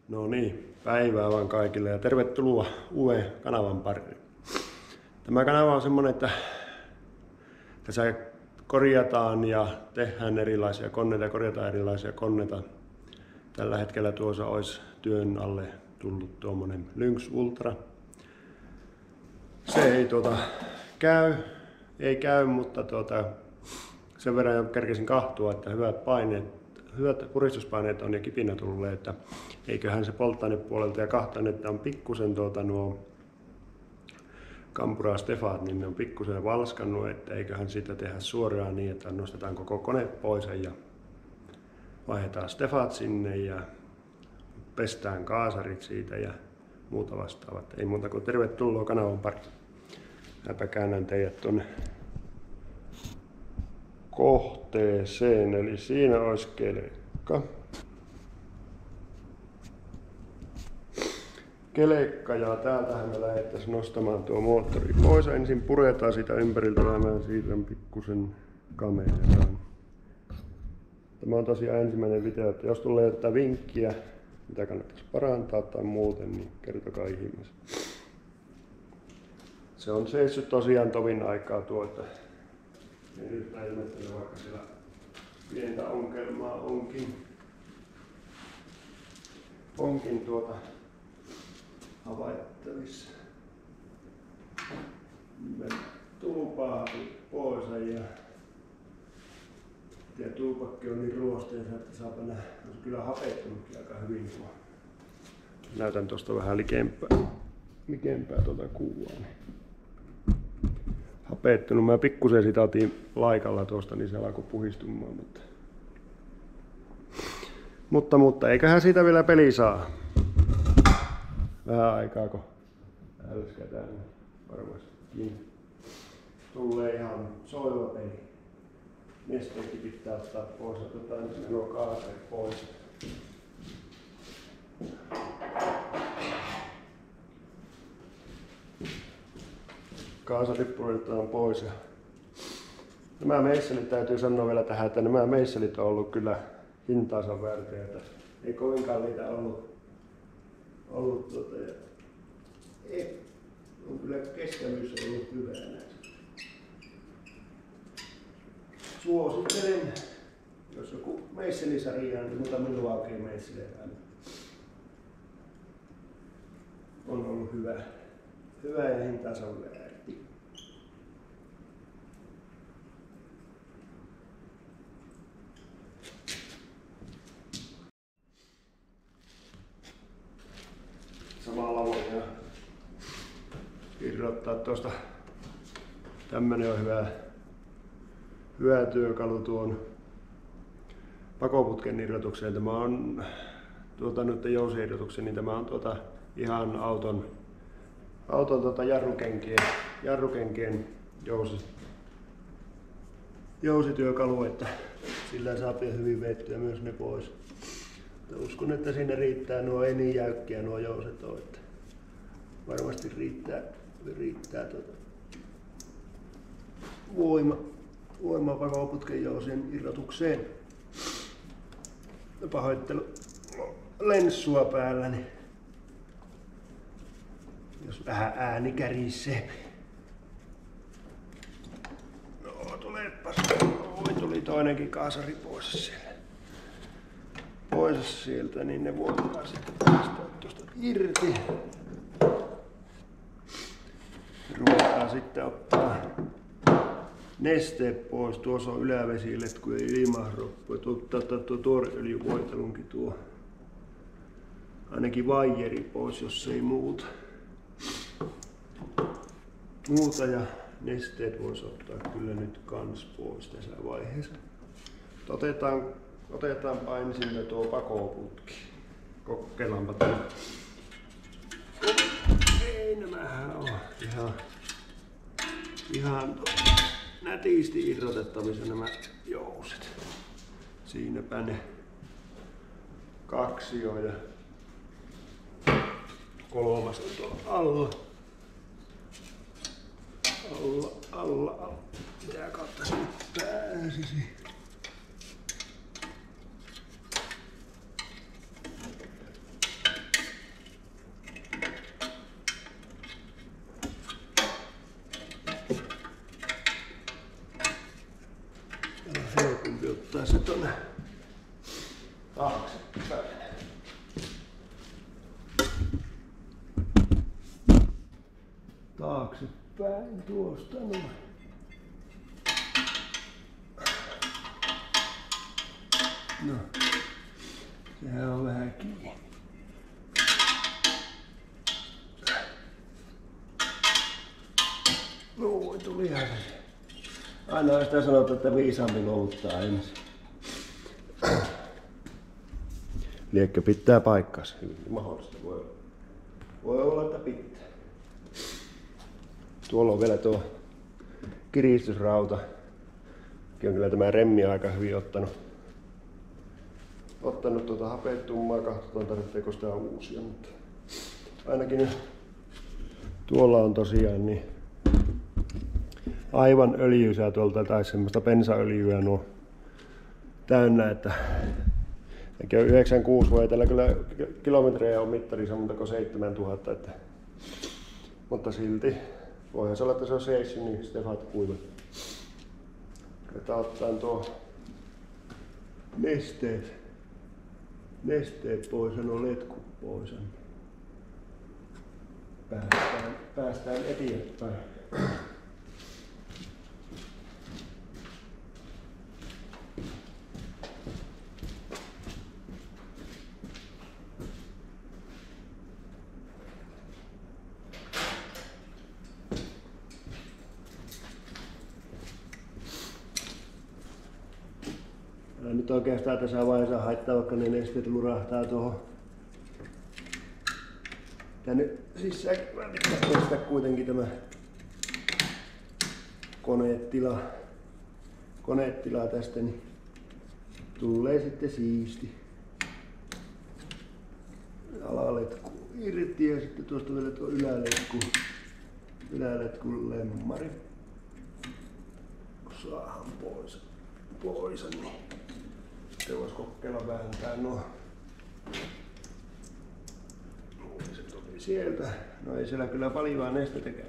No niin, päivää vaan kaikille ja tervetuloa uuden kanavan pariin. Tämä kanava on semmonen, että tässä korjataan ja tehdään erilaisia koneita ja korjataan erilaisia koneita. Tällä hetkellä tuossa olisi työn alle tullut tuommoinen Lynx Ultra. Se ei käy, mutta sen verran jo kerkesin kahtua, että hyvät puristuspaineet on ja kipinä tullut, että eiköhän se polttoainepuolelta ja kahtaan, että on pikkusen nuo Campura Stefat, niin ne on pikkusen valskannut, että eiköhän sitä tehdä suoraan niin, että nostetaan koko kone pois ja vaihdetaan Stefat sinne ja pestään kaasarit siitä ja muuta vastaavat. Ei muuta kuin tervetuloa kanavan pariin. Mäpä käännän teidät tuonne kohteeseen, eli siinä olisi kelekka ja täältähän me lähdettäisiin nostamaan tuo moottori pois. Ensin puretaan sitä ympäriltä ja mä siirrän pikkusen kameraan. Tämä on tosiaan ensimmäinen video, että jos tulee jotain vinkkiä, mitä kannattaisi parantaa tai muuten, niin kertokaa ihmeessä. Se on seissyt tosiaan tovin aikaa tuo, että en yhtään ilmettele, vaikka siellä pientä ongelmaa onkin havaittavissa. Tulpaa pois ja tulpakki on niin ruosteessa, että saapa nähdä. On kyllä hapettunutkin aika hyvin tuo. Näytän tuosta vähän likempää tuota kuvaa. Hapettunut. Mä pikkusen sitä otin laikalla tuosta, niin se alkoi puhistumaan. Mutta eiköhän siitä vielä peli saa. Vähän aikaa, kun älskätään varmasti. Tulee ihan soiva peli. Nesteetkin pitää ottaa pois. Otetaan nyt nuo kaasarit pois. Kaasarit puretaan pois. Nämä meisselit täytyy sanoa vielä tähän, että nämä meisselit on ollut kyllä hintaansa väärteitä. Ei kovin kalliita ollut on kyllä kestävyys ollut hyvää näissä. Suosittelen, jos joku meisselisarja, niin mutta minua oikein meisselevään. On ollut hyvä ja hintaansa väärti. Samalla voi irrottaa tuosta. Tämmönen on hyvä työkalu tuon pakoputken irrotukseen. Tämä on nyt jousiirrotuksen, niin tämä on ihan auton jarrukenkien jousityökalu, että sillä saa hyvin vettyä myös ne pois. Uskon, että siinä riittää, nuo ei niin jäykkiä nuo jouset on, että varmasti riittää voima pakoputken jousien irrotukseen. Pahoittelu lenssua päällä, niin jos vähän ääni kärisee. No tuleepas. Tuli toinenkin kaasari pois sieltä, niin ne voidaan sitten päästää tuosta irti. Ruvetaan sitten ottaa nesteet pois. Tuossa on ylävesiletku ja ilmaroppu. Ottaa tuo tuoreöljyvoitelunkin tuo. Ainakin vaijeri pois, jos ei muuta. Ja nesteet voisi ottaa kyllä nyt kans pois tässä vaiheessa. Otetaanpa ensin tuo pakoputki. Kokeillaanpa tänne. Ei, nämähän on ihan nätisti irrotettavissa nämä jouset. Siinäpä ne 2 jo ja 3 tuolla alla. Mitä kautta sinne pääsisi? taaksepäin. Taaksepäin tuosta noin. No, sehän on vähän kiinni. Noin, tulihan se. Aina sitä sanotaan, että viisaampi luovuttaa ensin. Liekkö pitää paikkansa. Hyvin mahdollista voi olla, että pitää. Tuolla on vielä tuo kiristysrauta. On kyllä tämä remmi aika hyvin ottanut tuota hapetummaa. Katsotaan tarvitseeko sitä uusia. Mutta ainakin tuolla on tosiaan niin aivan öljysää tuolta tai semmoista bensaöljyä nuo täynnä, että 96 voi tällä kyllä kilometrejä on mittarissa muuta kuin 7000, että, mutta silti voihan se olla, että se on seissyt, niin sitten saat kuivat. Ottaa tuo nesteet pois ja nuo letkut pois. Päästään eteenpäin. Nyt oikeastaan tässä vaiheessa haittaa, vaikka ne nesteet lurahtaa tuohon tänne sisään. Pitää estää kuitenkin tämä koneetila tästä, niin tulee sitten siisti. Alaletku irti ja sitten tuosta vielä tuo yläletkun lemmari. Kun saadaan pois niin sitten vois kokeilla vääntää nuo. Se tuli sieltä. No ei siellä kyllä paljon nestetäkään.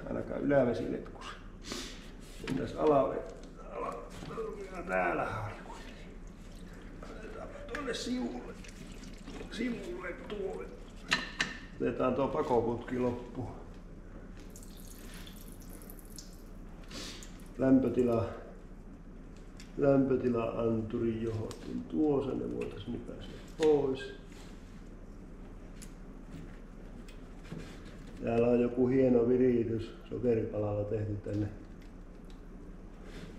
Ainakaan ylävesiletkus. Entäs alavesi? Täällä on kuitenkin. Otetaanpa tuonne sivulle tuolle. Otetaan tuo pakoputki loppuun. Lämpötila anturi johonkin tuossa, ne voitaisiin nypäistä pois. Täällä on joku hieno viritys sokeripalalla tehty tänne.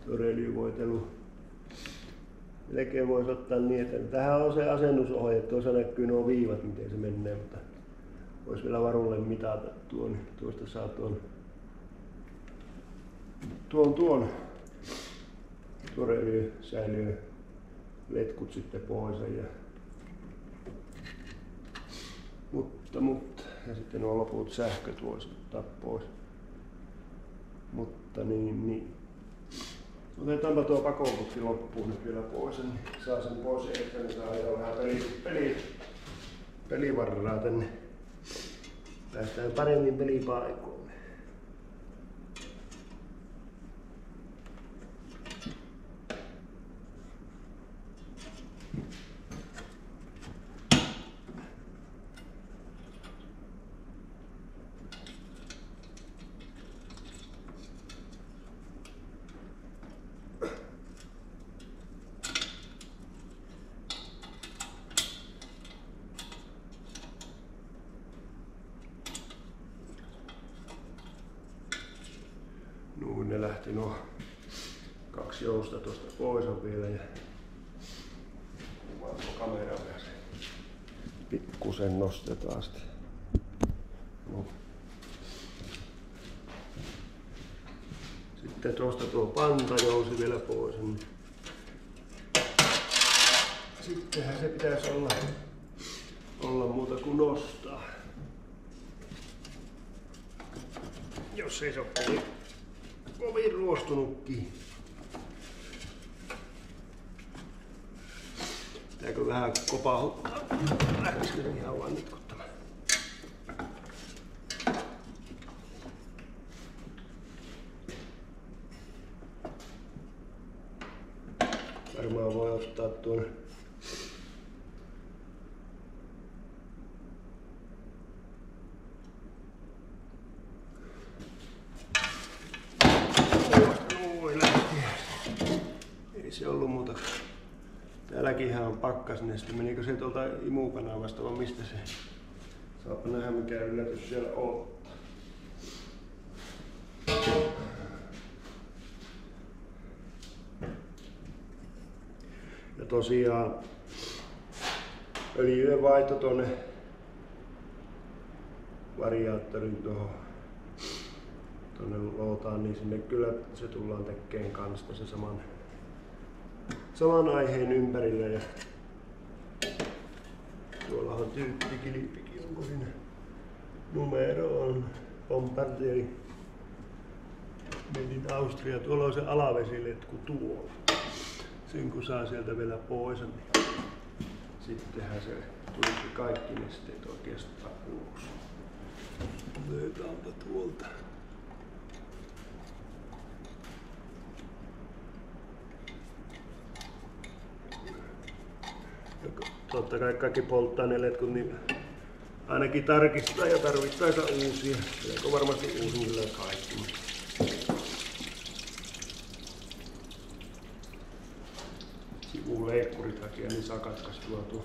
Tuo relyyvoitelu. Melkein voisi ottaa niin, että tähän on se asennusohje, tuossa näkyy nuo viivat miten se menee, mutta voisi vielä varulle mitata tuon, tuosta saa tuon rely säilyy letkut sitten pois mutta ja sitten nuo loput sähköt voisi ottaa pois. Mutta niin. Otetaanpa tuo pakoputki loppuun nyt vielä pois, niin saa sen pois että niin saa ajaa vähän pelivarraa tänne. Päästään paremmin pelipaikoille. Ne lähti nuo 2 jousta tuosta pois on vielä ja kamera vielä se pikkusen nostetaan sitten. No. Sitten tuosta tuo pantajousi vielä pois. Niin sittenhän se pitäisi olla muuta kuin nostaa. Jos ei se ole kovin ruostunutkin. Pitääkö vähän kopahuttaa? Lähtisikö ihan vaan nitkuttamaan? Varmaan voi ottaa tuon ei se ollut muuta. Täälläkinhän on pakkasneste. Menikö se tuolta imukanavasta vai mistä se? Saapa nähdä mikä yllätys siellä on. Ja tosiaan öljyjen vaihto tuonne variaattorin tuonne lootaan, niin sinne kyllä se tullaan tekemään kanssa se saman aiheen ympärillä. Ja tuollahan tyyppikilpikin, onko siinä numero on Bombardieri Made in Austria. Tuolla on se alavesiletku tuolla. Sen kun saa sieltä vielä pois, niin sittenhän se tulisi kaikki nesteet oikeastaan ulos. Otetaanpa tuolta. Totta kai kaikki polttoaineletkut niin ainakin tarkistaa ja tarvittaessa uusia. Eikö varmasti uusin kyllä kaikki. Sivuleikkurit hakee, niin saa katkaistua tuo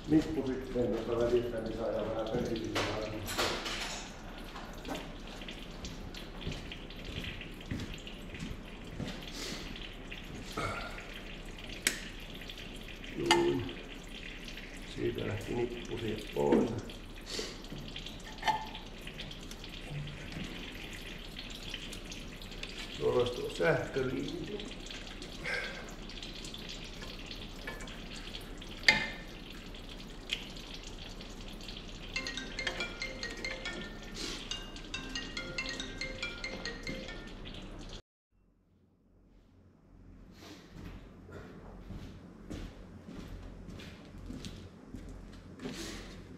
nippu sitten tuosta välistä, niin saadaan vähän perillisiä. Siitä lähti nippu siihen pois. Tuolla olisi tuo sähköliinti.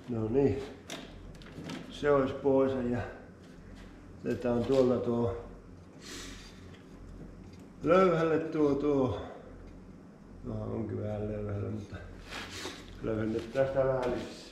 No niin, se olisi pois ja otetaan tuolta tuo löyhälle tuo. Onkin vähän löyhällä, mutta löyhennetään sitä vähän lisää.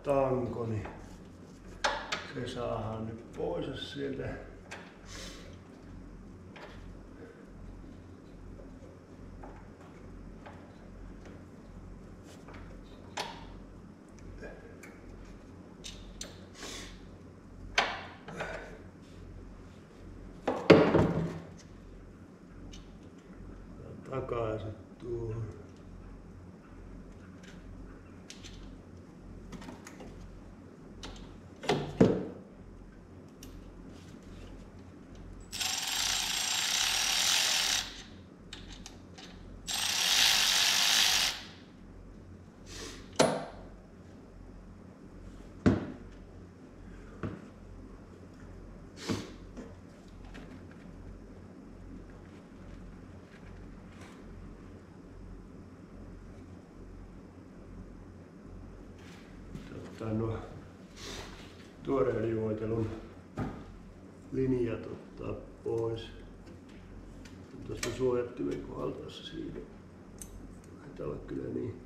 Tanko, niin se saadaan nyt pois sieltä. Takaisin tuohon. Nuo tuoreöljyvoitelun linjat ottaa pois. Tuosta suojattimen kohdalta siinä. Taitaa olla kyllä niin.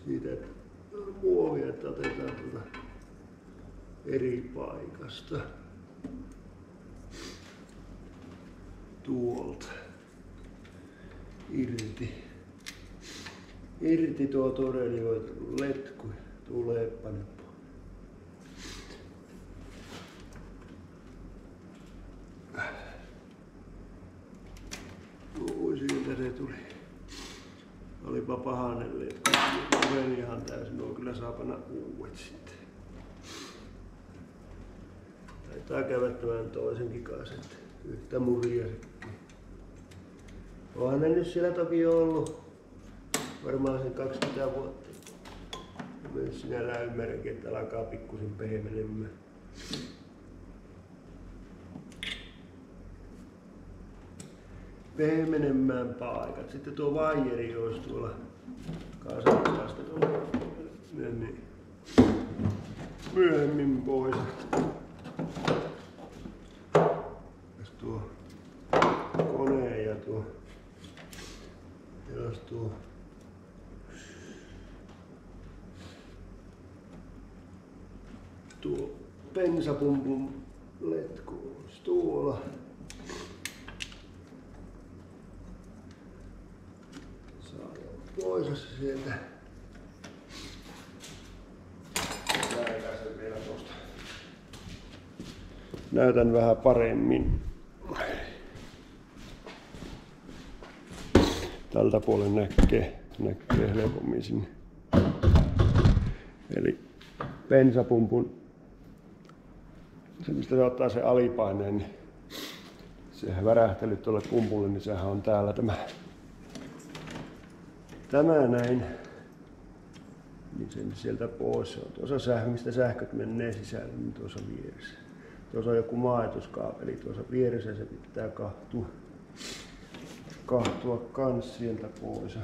Siitä muovia, että otetaan tuota eri paikasta. Tuolta irti tuo tuoreöljyvoitelun letku tulee panne pois. Ui, siitä se tuli. Olipa pahainen letku. Ovenihan täysin. Nuo kyllä saa panna uudet sitten. Taitaa käydä tämän toisenkin kanssa, että yhtä muria sitten. Onhan ne nyt siellä toki ollut varmaan sen 20 vuotta. Myös sinällään ymmärränkin, että alkaa pikkusen pehmenemään. Pehmenemään paikat. Sitten tuo vaijeri olisi tuolla kasattelasta myöhemmin pois. Tuo kone ja tuo bensapumpun letku olisi tuolla. Saadaan pois se sieltä. Vielä tuosta. Näytän vähän paremmin. Tältä puolen näkee helpommin sinne. Eli bensapumpun, se mistä se ottaa se alipaineen, niin sehän värähtely tuolle pumpulle, niin sehän on täällä tämä näin. Niin sen sieltä pois se on. Tuossa mistä sähköt menee sisälle, niin tuossa vieressä. Tuossa on joku maajatuskaapeli tuossa vieressä ja se pitää kahtua kans sieltä pois.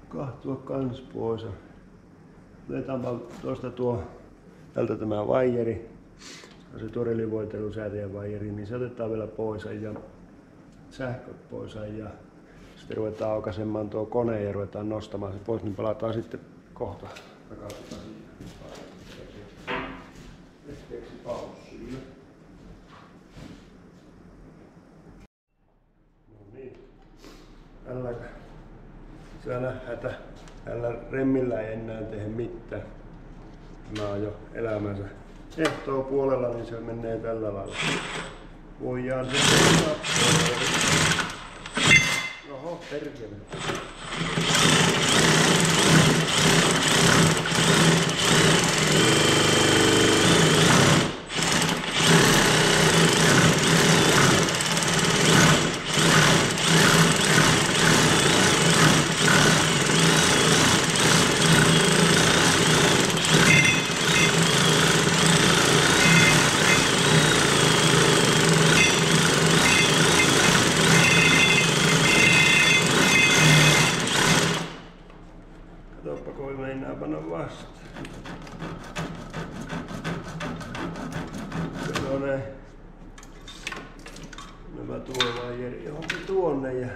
Kahtua kans pois. Otetaanpa tuosta tältä tämä vaijeri. Se torelivoitelusäätäjän vaijeri, niin se otetaan vielä pois ja sähköt pois ja sitten ruvetaan aukaisemaan tuo kone ja ruvetaan nostamaan se pois, niin palataan sitten kohta takaisin hetkeksi paussille. No niin. Siellä nähdään, että tällä remmillä ei enää tehdä mitään. Tämä on jo elämänsä ehtoo puolella, niin se menee tällä lailla. Voidaan sitten katsoa. Oho, perkele. Katoppa, kun meinaa panna vastaan. Sellainen. Nämä tuo vaijeri johonkin tuonne ja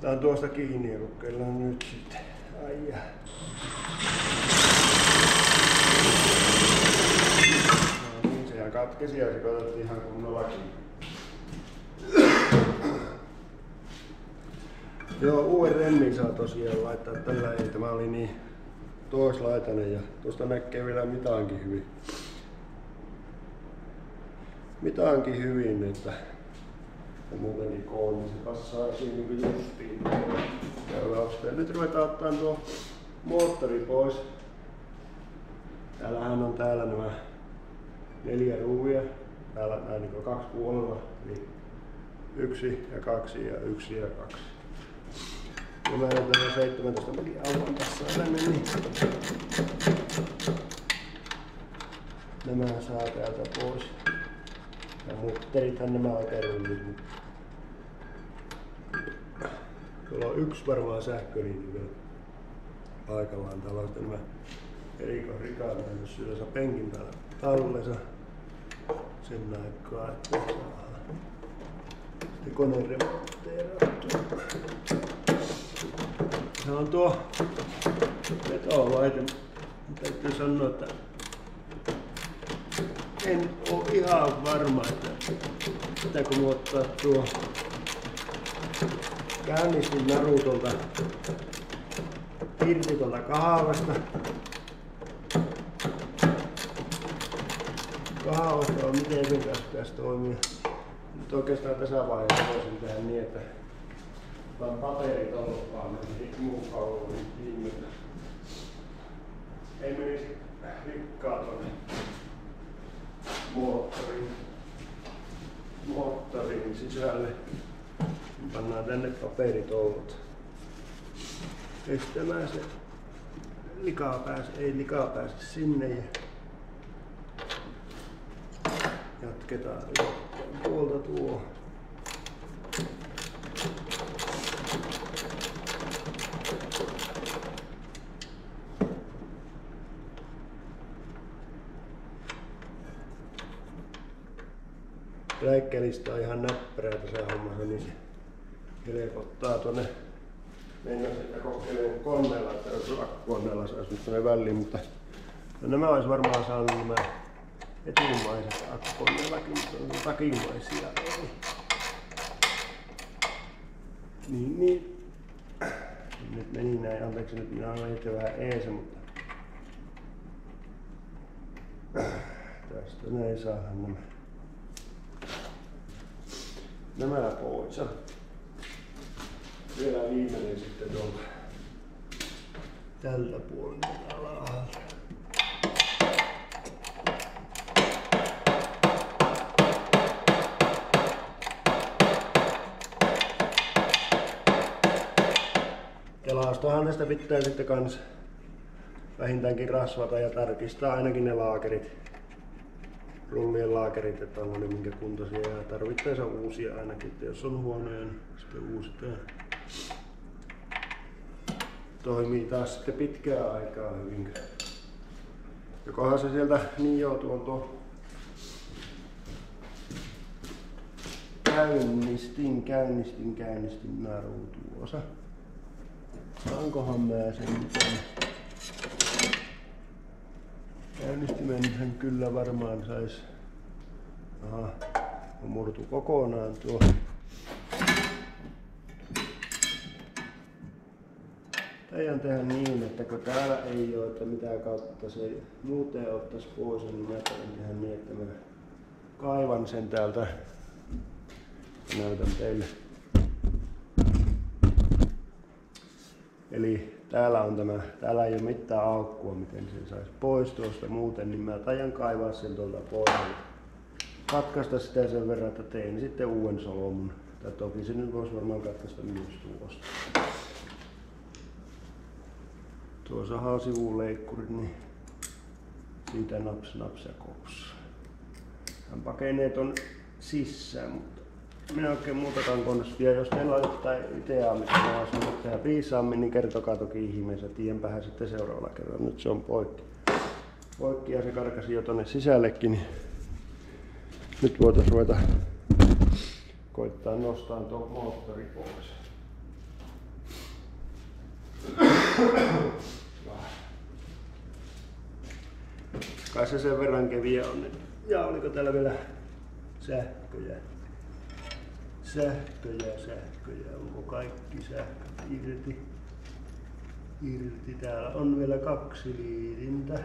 tää on tuosta kiinni ja kokeillaan nyt sitten. Ai ja. No niin, sehän katkesi ja se katsottiin ihan kunnolla kiinni. Joo, uuden remmin saa tosiaan laittaa tällä, ei tämä oli niin toislaitainen ja tuosta näkee vielä mitaankin hyvin, että ja muutenkin koon, niin se passaa siinä niin justiin. Nyt ruvetaan ottaa tuo moottori pois. Täällähän on täällä nämä 4 ruuvia. Täällä nämä niin 2 puolella, eli 1 ja 2 ja 1 ja 2. Ja mä en tässä 17 menin auton tässä tänne, niin nämä saa täältä pois. Ja mutterithan nämä oikein. Tuolla on 1 varmaan sähköliitty vielä paikallaan. Täällä on sitten nämä erikoisrikaat nähnyt syössä penkin päällä tallessa sen aikaa, että saadaan sitten kone remonteerattua. Se on tuo vetolaite. Täytyy sanoa, että en ole ihan varma, että pitääkö minun ottaa tuo käynnistin naru tuolta irti tuolta kahvasta. kaausta on miten sen kanssa pitäisi toimia. Nyt oikeastaan tässä vaiheessa voisin tehdä niin, että otan paperit ollaan muu kaulu viimeinen. Ei menisi rikkaa tuonne moottoriin sisälle. Pannaan tänne paperitoulut estämään se ei likaa pääse sinne ja jatketaan tuolta tuo. Läikkelistä on ihan näppärää tässä hommassa, niin se helpottaa tuonne mennä sitä kokeilemaan koneella, että jos koneella saisi nyt tuonne väliin, mutta nämä olisi varmaan saanut nämä etumaiset akkukoneellakin, mutta on takimaisia. Niin. Nyt meni näin, anteeksi nyt minä olen itse vähän eesä, mutta tästä näin saadaan nämä pois. Vielä viimeinen sitten tuolta tällä puolella alhaalla. Ja laastohan tästä pitää sitten kans vähintäänkin rasvata ja tarkistaa ainakin ne laakerit, rullien laakerit, että on ne minkä kuntoisia ja tarvittaessa uusia ainakin, että jos on huonoja, niin sitten uusitaan. Toimii taas sitten pitkää aikaa hyvin. Jokohan se sieltä niin joutuu tuo käynnistin mä ruutuosa. Saankohan mä sen mitään? Käynnistimenhän kyllä varmaan sais. Aha, on murtu kokonaan tuo. Taidan tehdä niin, että kun täällä ei ole, että mitä kautta se muuten ottaisi pois, niin mä taidan tehdä niin, että mä kaivan sen täältä ja näytän teille. Eli täällä ei ole mitään aukkua, miten sen saisi pois tuosta muuten, niin mä taidan kaivaa sen tuolta pois. Katkaista sitä sen verran, että teen sitten uuden solmun. Tai toki se nyt voisi varmaan katkaista myös tuosta. Tuossa on sivuleikkurit, niin siitä naps ja kops. Hän pakenee ton sisään, mutta minä oikein muutakaan konstia. Jos teillä on jotain ideaa, mitä mä olisin tehdä viisaammin, niin kertokaa toki ihmeessä. Tiedänpähän sitten seuraavalla kerralla. Nyt se on poikki ja se karkasi jo tonne sisällekin. Niin nyt voitais ruveta koittaa nostaa tuo moottori pois. Kai se sen verran keviä on. Ja oliko täällä vielä sähköjä? Sähköjä. Onko kaikki sähköt irti? Täällä on vielä 2 liitintä.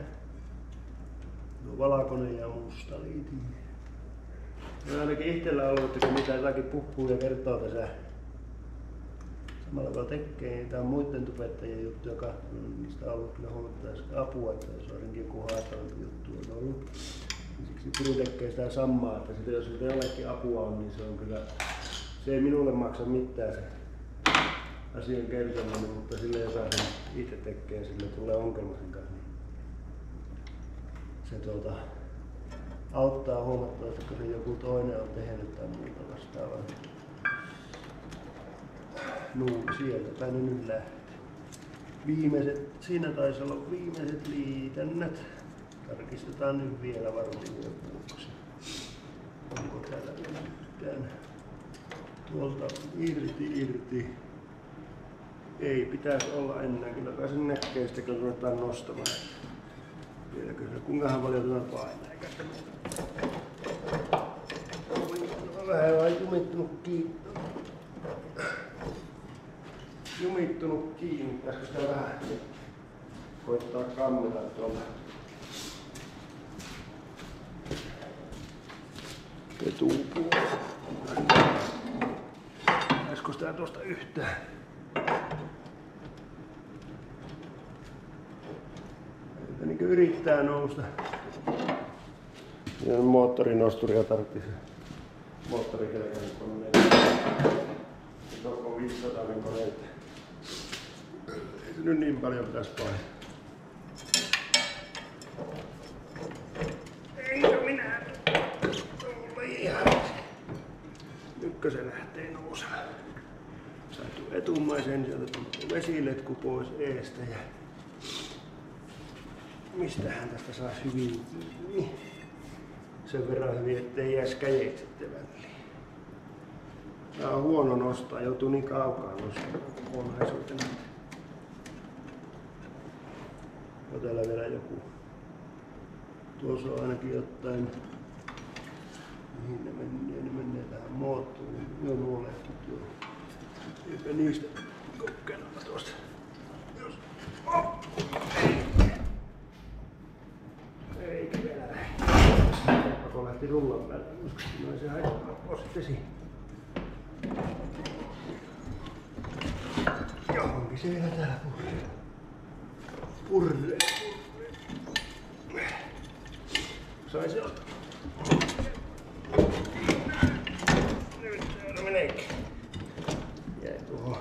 No, valkoinen ja musta liitin. Ja ainakin itsellä ollut, että kun mitä jotakin puhuu ja kertoo tässä samalla kun tekee, niin tää on muiden tubettajien juttuja katsonut, niin niistä on ollut kyllä huomattavasti apua, että jos ainakin joku haastavampi juttu on ollut. Siksi Piru tekee sitä samaa, että sitä, jos sitä jollekin apua on, niin se on kyllä, se ei minulle maksa mitään se asian kertominen, mutta sille joka sen itse tekee, sille tulee ongelma sen kanssa. Se auttaa huomattavasti, kun se joku toinen on tehnyt tai muuta vastaavaa. Sieltä päin ne nyt lähtee. Siinä taisi olla viimeiset liitännät. Tarkistetaan nyt vielä varmuuden vuoksi. Onko täällä vielä yhtään? Tuolta irti. Ei pitäisi olla enää. Kyllä kai sen näkee sitten, kun ruvetaan nostamaan. Vieläkö se kuinkahan paljon tämä painaa? Vähän vaan jumittunut kiinni. Pitäisikö sitä vähän koittaa kammeta tuolta? etupuolella. Saisiko sitä tuosta yhtään? Niin yrittää nousta. Ja moottorinosturia tarvitsisi. Moottorikelkäinen koneet. Se on 500 koneet. Ei se nyt niin paljon pitäisi painaa. Eikö minä? Tuolla ihan. Nytkö se lähtee nousemaan? Saatu etumaisen, sieltä tulee vesiletku pois eestä ja mistähän tästä saisi hyvin kiinni. Sen verran hyvin, ettei jäisi kädet sitten väliin. Tää on huono nostaa, joutuu niin kaukaa nostamaan kokonaisuutena. On täällä vielä joku. Tuossa on ainakin jotain. Mihin ne menee? Ne menee tähän moottoriin. Ne on huolehtu tuo. Eipä niistä kokeillaan tuosta. Jos. Oh. Eikä vielä lähti. Pakko lähti rullan päälle. Noin se haittaa pois sitten siihen. Johonkin se vielä täällä purree. Sai se ottaa. Nyt täällä meneekin. Jäi tuohon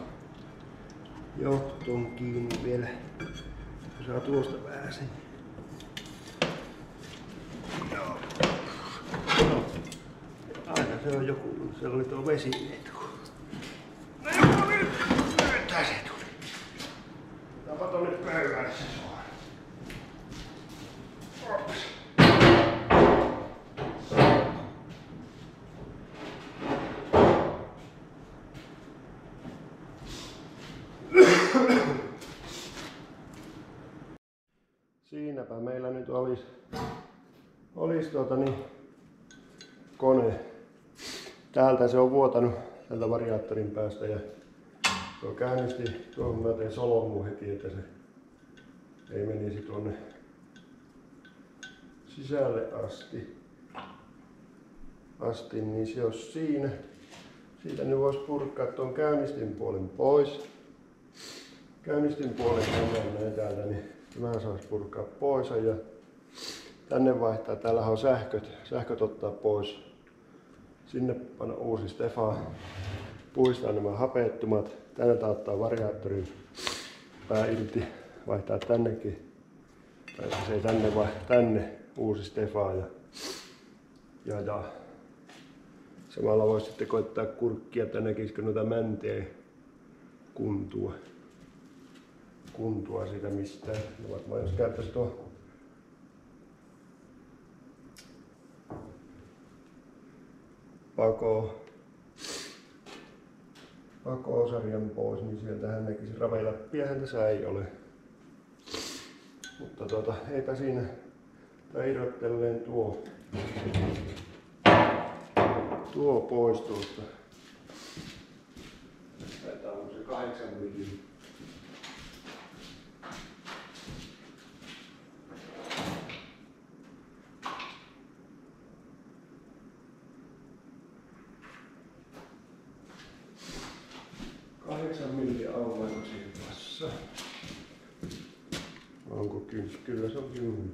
johtoon kiinni vielä. Saa tuosta pääsen. No. Aina se on joku. Se oli tuo vesiletku. No joku nyt! Nythän se tuli. Kato nyt pöydälle se suoraan. Ops. Siinäpä meillä nyt olisi kone. Täältä se on vuotanut tältä variaattorin päästä ja tuo käynnisti tuohon mä tein solmuun heti, että se ei menisi tuonne sisälle asti, niin se olisi siinä. Siitä nyt voisi purkaa tuon käynnistin puolen pois. Käynnistin puolen näin täältä, niin mä saisi purkaa pois ja tänne vaihtaa. Täällähän on sähköt ottaa pois. Sinne panna uusi stefa. Puistaa nämä hapettumat. Tänne ottaa variaattorin pää irti. Vaihtaa tännekin. Tai se ei tänne vai tänne uusi stefa ja samalla voisi sitten koittaa kurkkia, että näkisikö noita mänteen kuntua siitä mistään. No, jos käyttäisi tuo pakosarjan pois, niin sieltähän näkisi raveläppiähän tässä ei ole. Mutta eipä siinä. Tää irrottelleen tuo pois tuosta. Tää on se 8 mm. Aulanko siinä passa? Onko kyllä se on 10.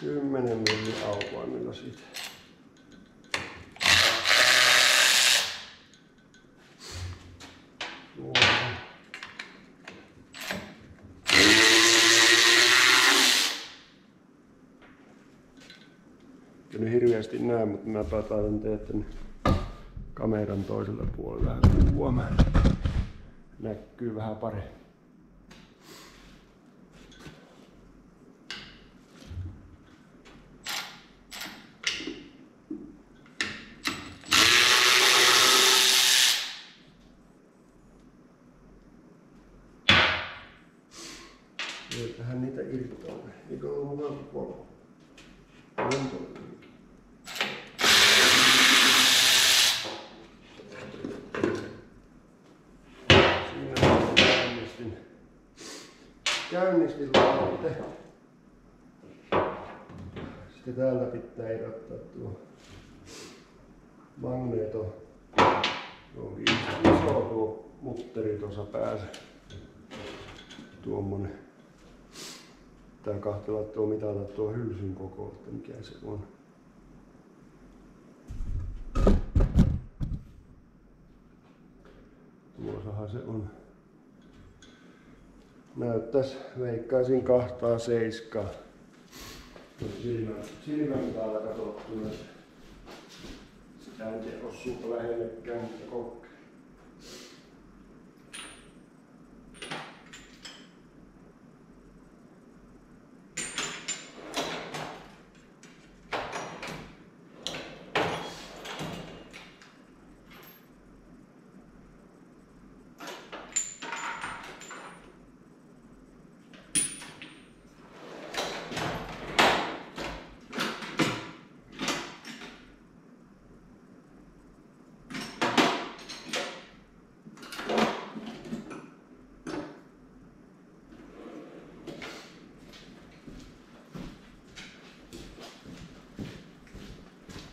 Kymmenen milli aulanilla siitä. Nyt hirveästi näe, mutta mä päätän tehdä kameran toisella puolella vähän näkyy vähän paremmin. Sieltähän niitä irtoaa. Eikö ole mukava polku? Sitten täältä pitää irrottaa tuo magneeto. On iso tuo mutteri tuossa päässä. Tuommoinen. Tää kahtella tuo mitata tuo hylsyn koko, että mikä se on. Tuossahan se on. Näyttäis, veikkaisin 2,7. Silmän täällä katsottuna. Sitä en tiedä osuuko lähellekään, mutta kokeillaan.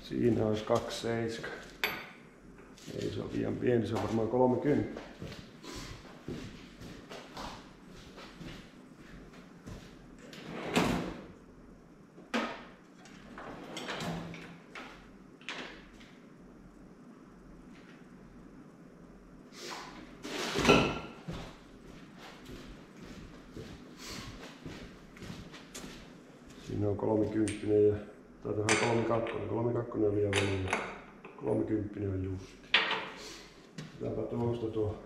Siinä olisi 2,7. Ei se ole liian pieni, se on varmaan 30. Siinä on 30 ja tuohon 32 on liian välillä. 30 on justi. Otetaanpa tuosta tuo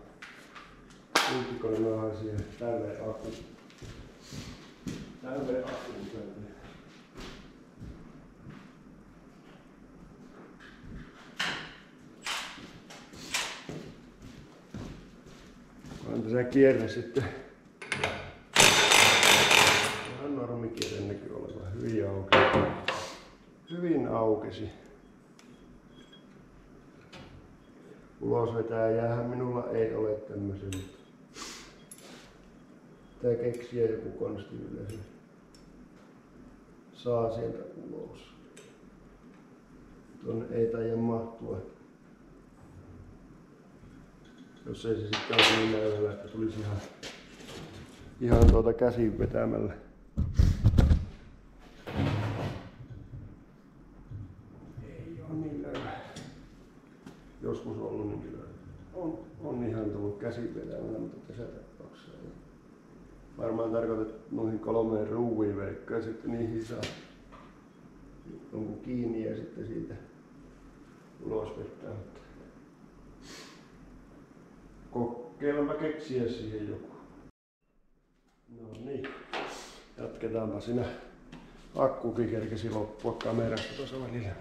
kultikoinen vähän siihen tälle akku. Tälle akkuun tälle. Vaan tässä kierre sitten. Ihan normikierre näkyy olevan hyvin auki. Hyvin aukesi. Ulosvetäjäähän minulla ei ole tämmösen. Tää keksiä joku konsti yleensä. Saa sieltä ulos. Tuonne ei taida mahtua. Jos ei se sitten ole niin näyvällä, että tulisi ihan käsin vetämällä. Joskus ollut niin kyllä on ihan tullut käsin vetämällä, mutta tässä tapauksessa ei. Varmaan tarkoitat noihin 3 ruuviin veikkaa, sitten niihin saa jonkun kiinni ja sitten siitä ulos vetää. Kokeilemma keksiä siihen joku. No niin, jatketaanpa siinä. Akkukin kerkesi loppua kamerasta tuossa välillä.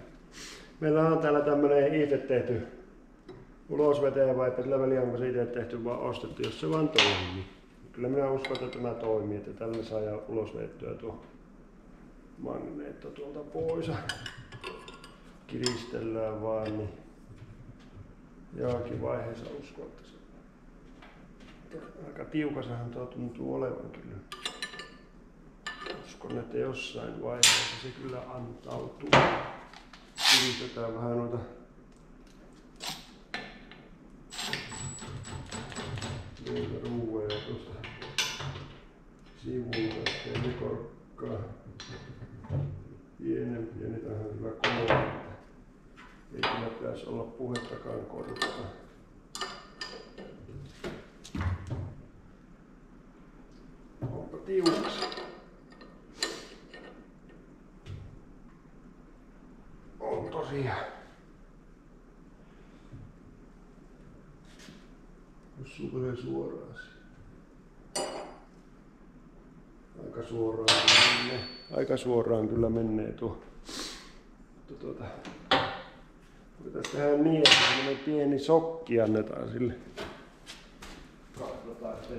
Meillä on täällä tämmönen itse tehty ulosvetäjä, vai sillä väliä onko se itse tehty vaan ostettu, jos se vaan toimii. Kyllä minä uskon, että tämä toimii, että tällä saa ulos vettyä tuo magneetto tuolta pois. Kiristellään vaan, niin johonkin vaiheessa uskon, että se aika tiukasahan tuo tuntuu olevan kyllä. Uskon, että jossain vaiheessa se kyllä antautuu. Kiristetään vähän noita ruuveja tuosta sivulta, ettei ne korkkaa. Pienempiä, niitä on hyvä kohdata. Ei kyllä pitäisi olla puhettakaan korkkaa. Onpa tiukas. On tosiaan. Jos suulee suoraan. Aika suoraan kyllä menee tuo. Voitaisiin tehdä niin, että semmoinen pieni sokki annetaan sille. Katsotaan, että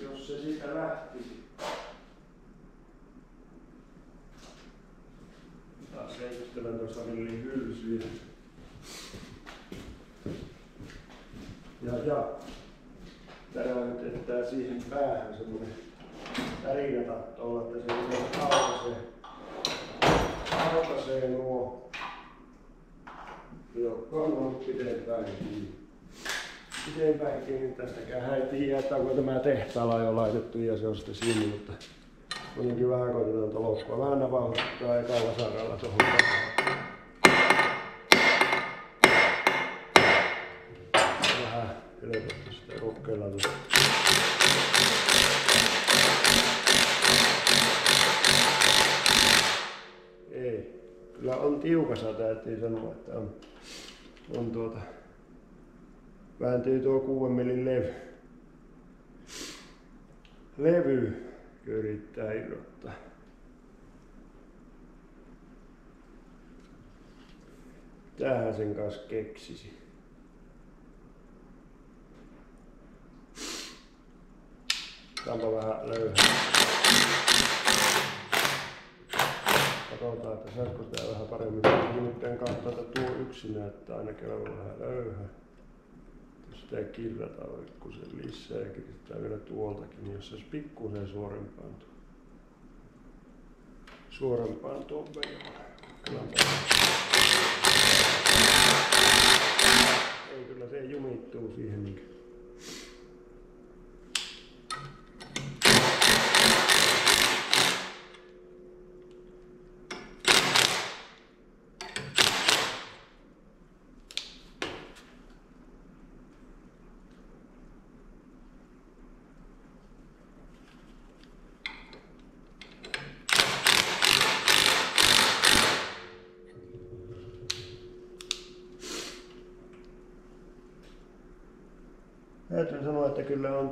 jos se siitä lähtisi. Taas seikustelen tuossa Villin hylsyjä. Ja täräytetään siihen päähän semmonen tärinätatto olla, että se ei ole nousee nuo, jotka on ollut pitempäänkin. Niin tästäkään ei tiedä, että onko tämä tehtaalla jo laitettu ja se on sitten siinä, mutta kuitenkin vähän koitetaan tolkkua. Vähän navauhuttaa eka vasaralla tuohon. Vähän helpotti sitä kokeilla. Ei. Kyllä on tiukassa, täytyy sanoa, että on vääntyy tuo 6 mm levy, yrittää irrottaa. Tähän sen kanssa keksisi. Täällä on vähän löyhä. Katsotaan, että saisiko tää vähän paremmin. Nyt katsoa, että tuo yksi näyttää ainakin olevan vähän löyhä. Jos sitä kirrataan pikkusen lisää ja kirjoittaa vielä tuoltakin, niin jos se olisi pikkusen suorempaan tuon verran. Ei, kyllä se jumittuu siihen niinkö. Täytyy sanoa, että kyllä on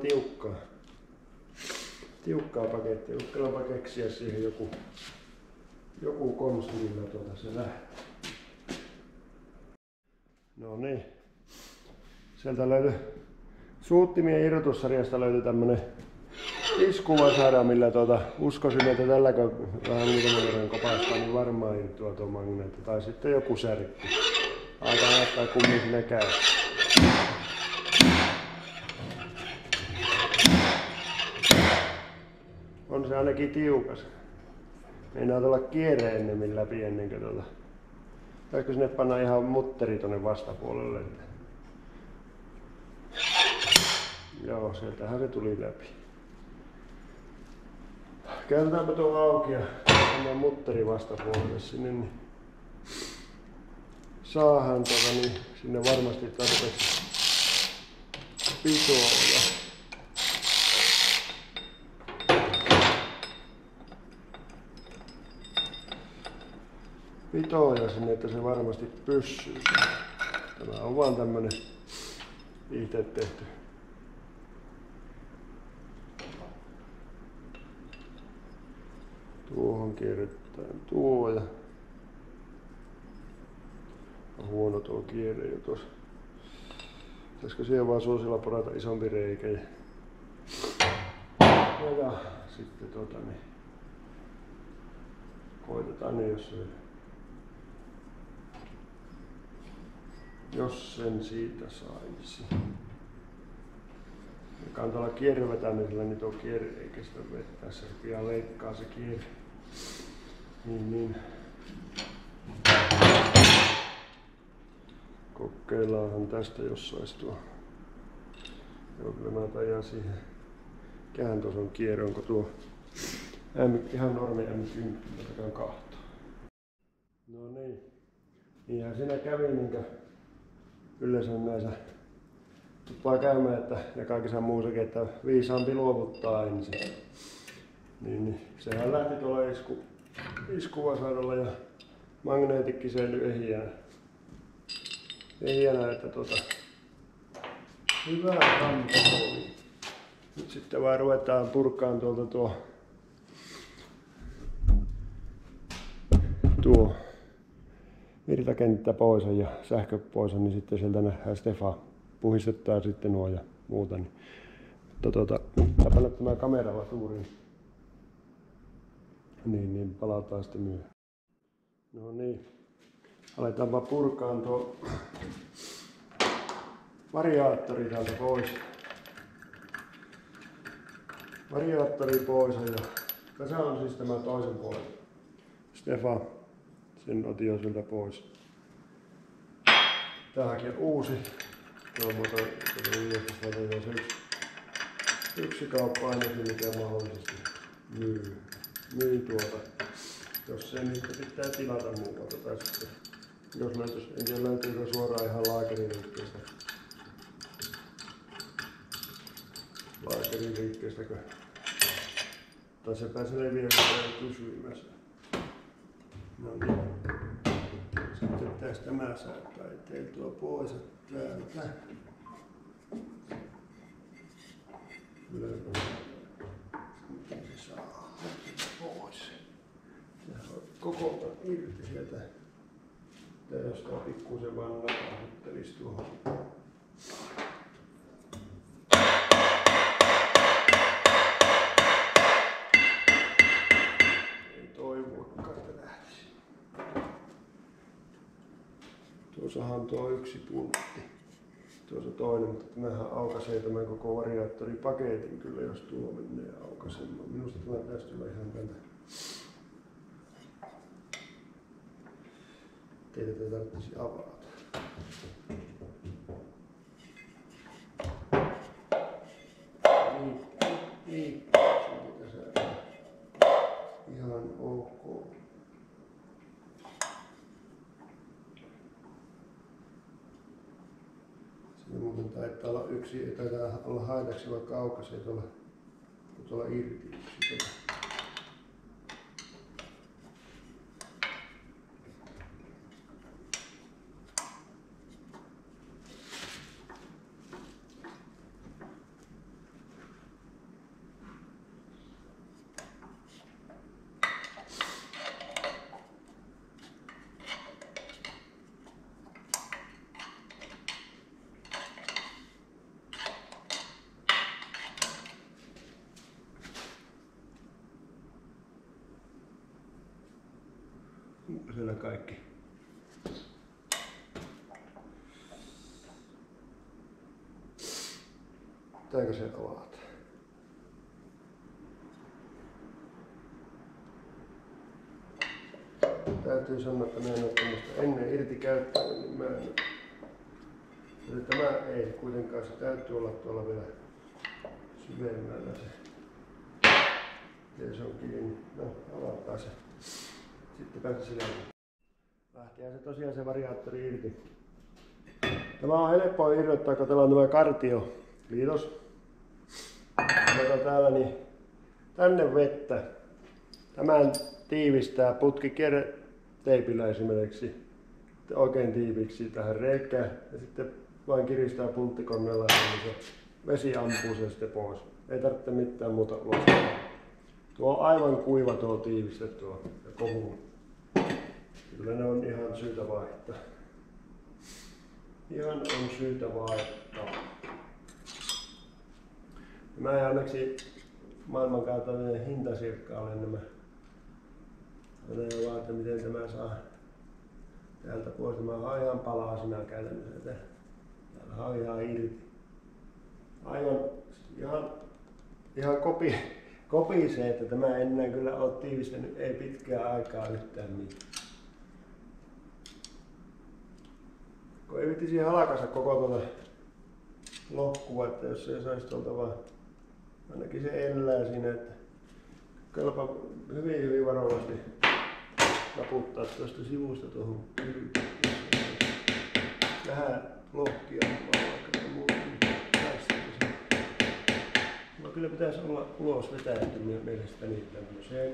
tiukkaa pakettia. Uskallanpa keksiä siihen joku konsti, millä se lähtee. No niin. Sieltä löytyi suuttimien irrotussarjasta löytyi tämmönen iskuvasara, millä uskoisin, että tälläkö vähän muutaman verran kopastaa, niin varmaan irtoaa tuo magneetti. Tai sitten joku särkki. Alkaa näyttää kummin sinne käy. On se ainakin tiukas. Meinaa olla kierre ennemmin läpi ennen kuin Täytyykö sinne panna ihan mutteri tonne vastapuolelle? Joo, sieltähän se tuli läpi. Käytetäänpä tuo auki ja pannaan mutteri vastapuolelle sinne, niin saahan niin sinne varmasti tarpeeksi pitoa. Pitoja sinne, että se varmasti pyssyy. Tämä on vaan tämmönen itse tehty. Tuohon kierretään tuo ja on huono tuo kierre jo tuossa. Pitäisikö siihen vaan suosilla porata isompi reikä ja sitten koitetaan niin jos sen siitä saisi. Ja kantalla kierre vetämisellä, niin tuo kierre ei kestä vetää, se pian leikkaa se kierre. Niin. Kokeillaanhan tästä jos sais tuo. Joo, kyllä mä tajan siihen. Mikähän tuossa on kierre, onko tuo ihan normi M10, otetaan kahta. No niin. Niinhän siinä kävi niinkö yleensä näissä tuppaa käymään, että ja kaikissa muussakin, että viisaampi luovuttaa ensin. Niin sehän lähti tuolla iskuvasaralla ja magneetikki säilyi ehjänä, että hyvä kanto oli. Nyt sitten vaan ruvetaan purkaan tuolta tuo virtakenttä pois ja sähkö pois, niin sitten sieltä nähdään Stefan puhistetaan sitten nuo ja muuta. Mutta panna tämä kameralla suuriin. Niin palataan sitten myöhemmin. No niin, aletaanpa purkaan tuo variaattori täältä pois. Variaattori pois ja tässä on siis tämä toisen puolen Stefan. Sen otin jo sieltä pois. Tämäkin on uusi. Tuo muuten yksi kauppa ainakin, mikä mahdollisesti myy tuota. Jos ei, niin pitää tilata muualta. Tai sitten, jos löytyisi, en tiedä löytyykö suoraan ihan laakeriliikkeestä. Laakeriliikkeestäkö? Tai se pääsee leviämään kysymässä. No niin. Sitten pitäisi tämä saattaa ettei tuo pois täältä. Miten se saa pois? Sehän on koko irti sieltä. Tää jostain pikkusen vaan napahuttelisi tuohon. Ei toivoakaan, että lähtisi. Tuossahan tuo yksi puntti. Tuossa toinen, mutta tämähän aukaisee tämän koko variaattoripaketin kyllä, jos tuo menee aukaisemaan. Minusta tämä pitäisi tulla ihan tänne. Teitä tätä tarvitsisi avata. Niin. Ihan ok. Siinä muuten taitaa olla yksi, ei taitaa olla haitaksi, vaikka aukaisee tuolla irti yksi. Siellä kaikki. Pitääkö se avata? Täytyy sanoa, että mä en ole tämmöistä ennen irti käyttänyt, niin mä en. Eli tämä ei kuitenkaan, se täytyy olla tuolla vielä syvemmällä se. Ja se on kiinni. No, avataan se. Sitten päästä sillä. Lähtee se tosiaan se variaattori irti. Tämä on helppoa irrottaa, kun täällä on tämä kartioliitos. Otan täällä niin tänne vettä. Tämän tiivistää putkikierreteipillä esimerkiksi oikein tiiviksi tähän reikään. Ja sitten vain kiristää pulttikoneella ja niin se vesi ampuu sen sitten pois. Ei tarvitse mitään muuta ulos. Tuo on aivan kuiva tuo tiiviste tuo ja kohu. Kyllä ne on ihan syytä vaihtaa. Ihan on syytä vaihtaa. Mä en onneksi maailmankaupallinen hintasirkka ole nämä. Olen vaan, että miten tämä saa täältä pois. Mä oon ihan palasina käytännössä. Täällä on ihan irti. Aivan ihan kopisee, että tämä en enää kyllä ole tiivistänyt ei pitkää aikaa yhtään mitään. Kun ei vittisi halkasa koko tuolla loppua, että jos se saisi tuolta vaan ainakin se elää siinä, että kelpaa hyvin varovasti naputtaa tuosta sivusta tuohon kylkeen. Vähän lohkia vaikka muuta. Kyllä pitäisi olla ulos vetäyty mielestäni tämmöiseen.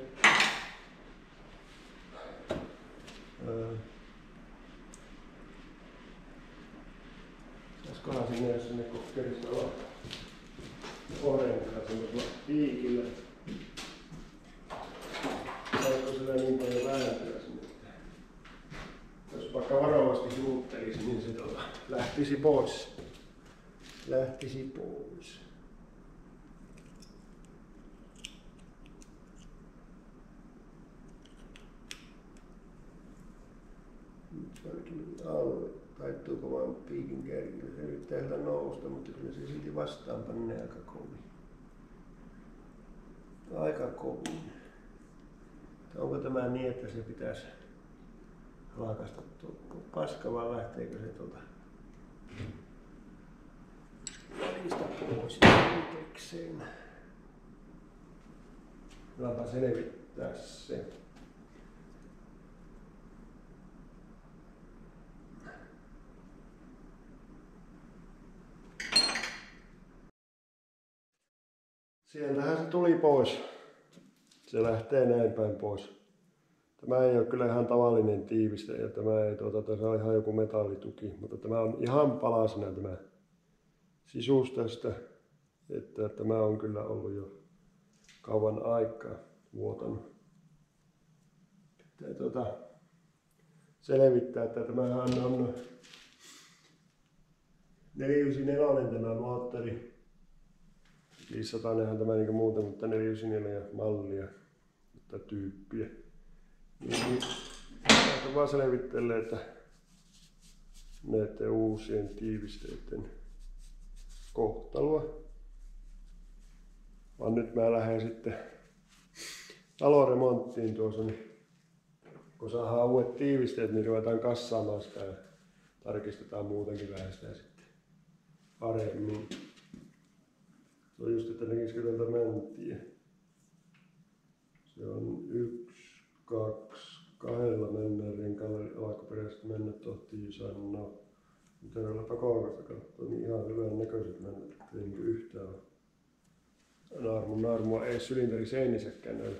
Saisikohan sinne kokkerissa olla orenkaa semmoisella piikillä. Saisiko sillä niin paljon vääntöä sinne? Jos vaikka varovasti suuttelisi, niin se lähtisi pois. Alle. Taittuuko vaan piikin kärkille. Se yrittää sieltä nousta, mutta kyllä se silti vastaan pannee aika kovin. Aika kovin. Onko tämä niin, että se pitäisi laakasta paska, vaan lähteekö se tuolta välistä pois itsekseen. Voidaanpa selvittää se. Sieltähän se tuli pois. Se lähtee näin päin pois. Tämä ei ole kyllä ihan tavallinen tiiviste ja tämä ei tässä on ihan joku metallituki, mutta tämä on ihan palasena tämä sisus tästä, että tämä on kyllä ollut jo kauan aikaa vuotanut. Pitää selvittää, että tämähän on 494 tämä moottori. 500 on tämä niin muuta, mutta 494 mallia, mutta tyyppiä. Niin, vaan selvittelee, että näiden uusien tiivisteiden kohtaloa. Vaan nyt mä lähden sitten taloremonttiin tuossa, niin kun saadaan uudet tiivisteet, niin ruvetaan kassaamaan sitä ja tarkistetaan muutenkin vähän sitä sitten paremmin. Se on just, että näkisikö tältä mäntiä. Se on 1, 2, 2 mennään renkaalla, alkuperäisesti mennä tohtii sanoa. Mutta täällä pakoonkosta katsoo, niin ihan hyvän näköiset mennät, ettei niinku yhtään ole naarmua ei sylinteri seinissäkään näy.